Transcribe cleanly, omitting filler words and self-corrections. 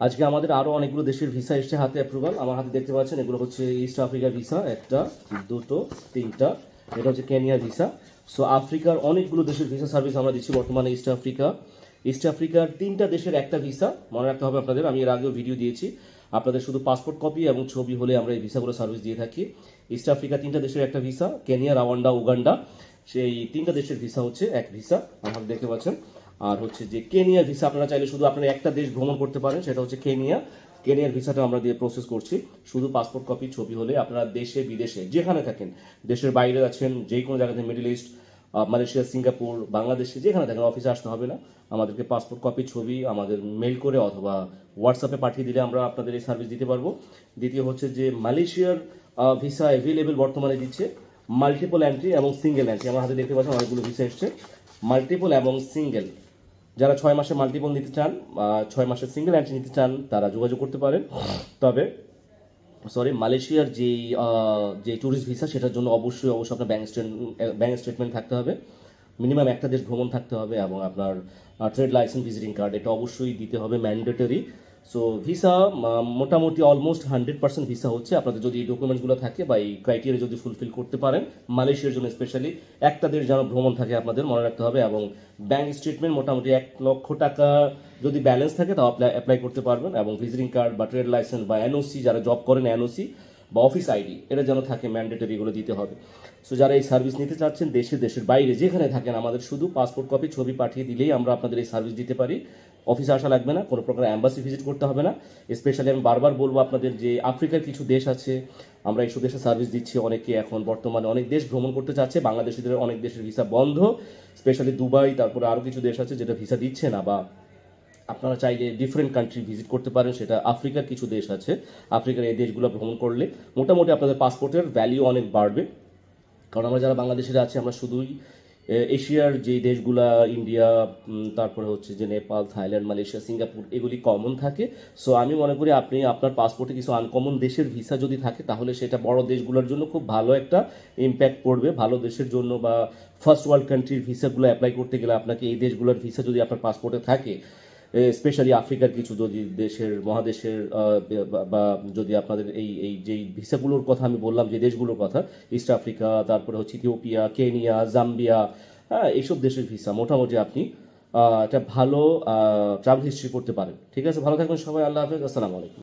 আজকে আমাদের আরও অনেকগুলো দেশের ভিসা এসছে হাতে অ্যাপ্রুভাল। আমার হাতে দেখতে পাচ্ছেন এগুলো হচ্ছে ইস্ট আফ্রিকার ভিসা, একটা, দুটো, তিনটা। এটা হচ্ছে কেনিয়ার ভিসা। সো আফ্রিকার অনেকগুলো দেশের ভিসা সার্ভিস আমরা দিচ্ছি বর্তমানে। ইস্ট আফ্রিকার তিনটা দেশের একটা ভিসা, মনে রাখতে হবে আপনাদের। আমি এর আগেও ভিডিও দিয়েছি। আপনাদের শুধু পাসপোর্ট কপি এবং ছবি হলে আমরা এই ভিসাগুলো সার্ভিস দিয়ে থাকি। ইস্ট আফ্রিকা তিনটা দেশের একটা ভিসা, কেনিয়া, রাওয়ান্ডা, উগান্ডা। সেই তিনটা দেশের ভিসা হচ্ছে এক ভিসা, আমার দেখতে পাচ্ছেন। আর হচ্ছে যে কেনিয়া ভিসা, আপনারা চাইলে শুধু আপনারা একটা দেশ ভ্রমণ করতে পারেন, সেটা হচ্ছে কেনিয়ার ভিসাটা আমরা দিয়ে প্রসেস করছি। শুধু পাসপোর্ট কপি ছবি হলে আপনারা দেশে বিদেশে যেখানে থাকেন, দেশের বাইরে আছেন, যে কোনো জায়গাতে, মিডল ইস্ট, মালয়েশিয়া, সিঙ্গাপুর, বাংলাদেশে যেখানে থাকেন, অফিসে আসতে হবে না। আমাদেরকে পাসপোর্ট কপি ছবি আমাদের মেল করে অথবা হোয়াটসঅ্যাপে পাঠিয়ে দিলে আমরা আপনাদের এই সার্ভিস দিতে পারবো। দ্বিতীয় হচ্ছে যে মালয়েশিয়ার ভিসা অ্যাভেলেবেল বর্তমানে দিচ্ছে, মাল্টিপল এন্ট্রি এবং সিঙ্গেল এন্ট্রি। আমার হাতে দেখতে পাচ্ছেন অনেকগুলো ভিসা এসছে, মাল্টিপল এবং সিঙ্গেল। যারা 6 মাসে মাল্টিপল নিতে চান, 6 মাসের সিঙ্গেল এন্ট্রি নিতে চান, তারা যোগাযোগ করতে পারেন। তবে মালয়েশিয়ার যে ট্যুরিস্ট ভিসা, সেটার জন্য অবশ্যই আপনার ব্যাংক স্টেটমেন্ট থাকতে হবে, মিনিমাম একটা দেশ ভ্রমণ থাকতে হবে, এবং আপনার ট্রেড লাইসেন্স, ভিজিটিং কার্ড, এটা অবশ্যই দিতে হবে, ম্যান্ডেটরি। সো ভিসা মোটামুটি অলমোস্ট 100% ভিসা হচ্ছে আপনাদের যদি এই ডকুমেন্টসগুলো থাকে বা এই ক্রাইটেরিয়া যদি ফুলফিল করতে পারেন। মালয়েশিয়ার জন্য স্পেশালি একটা দেশ যেন ভ্রমণ থাকে আপনাদের, মনে রাখতে হবে। এবং ব্যাংক স্টেটমেন্ট মোটামুটি 1,00,000 টাকা যদি ব্যালেন্স থাকে তাও অ্যাপ্লাই করতে পারবেন। এবং ভিজিটিং কার্ড বা ট্রেড লাইসেন্স বা এনওসি, যারা জব করেন এনওসি বা অফিস আইডি, এটা যেন থাকে, ম্যান্ডেটরি, এগুলো দিতে হবে। সো যারা এই সার্ভিস নিতে চাচ্ছেন দেশের বাইরে যেখানে থাকেন, আমাদের শুধু পাসপোর্ট কপি ছবি পাঠিয়ে দিলেই আমরা আপনাদের এই সার্ভিস দিতে পারি। অফিসে আসা লাগবে না, কোনো প্রকার অ্যাম্বাসি ভিজিট করতে হবে না। স্পেশালি আমি বারবার বলবো আপনাদের যে আফ্রিকার কিছু দেশ আছে, আমরা এইসব দেশে সার্ভিস দিচ্ছি। অনেকে এখন বর্তমানে অনেক দেশ ভ্রমণ করতে চাচ্ছে, বাংলাদেশিদের অনেক দেশের ভিসা বন্ধ, স্পেশালি দুবাই, তারপরে আরও কিছু দেশ আছে যেটা ভিসা দিচ্ছে না। বা আপনারা চাইলে ডিফারেন্ট কান্ট্রি ভিজিট করতে পারেন, সেটা আফ্রিকার কিছু দেশ আছে। আফ্রিকার এই দেশগুলো ভ্রমণ করলে মোটামুটি আপনাদের পাসপোর্টের ভ্যালিউ অনেক বাড়বে। কারণ আমরা যারা বাংলাদেশিরা আছি, আমরা শুধুই এশিয়ার যে দেশগুলা, ইন্ডিয়া, তারপরে হচ্ছে যে নেপাল, থাইল্যান্ড, মালয়েশিয়া, সিঙ্গাপুর, এগুলি কমন থাকে। সো আমি মনে করি আপনি আপনার পাসপোর্টে কিছু আনকমন দেশের ভিসা যদি থাকে, তাহলে সেটা বড় দেশগুলোর জন্য খুব ভালো একটা ইম্প্যাক্ট পড়বে। ভালো দেশের জন্য বা ফার্স্ট ওয়ার্ল্ড কান্ট্রির ভিসাগুলো অ্যাপ্লাই করতে গেলে আপনাকে এই দেশগুলোর ভিসা যদি আপনার পাসপোর্টে থাকে, স্পেশালি আফ্রিকার কিছু যদি দেশের মহাদেশের বা যদি আপনাদের এই যে ভিসাগুলোর কথা আমি বললাম, যে দেশগুলোর কথা, ইস্ট আফ্রিকা, তারপরে হচ্ছে ইথিওপিয়া, কেনিয়া, জাম্বিয়া, হ্যাঁ, এইসব দেশের ভিসা মোটামুটি আপনি একটা ভালো ট্রাভেল হিস্ট্রি করতে পারেন। ঠিক আছে, ভালো থাকবেন সবাই, আল্লাহ হাফেজ, আসসালামু আলাইকুম।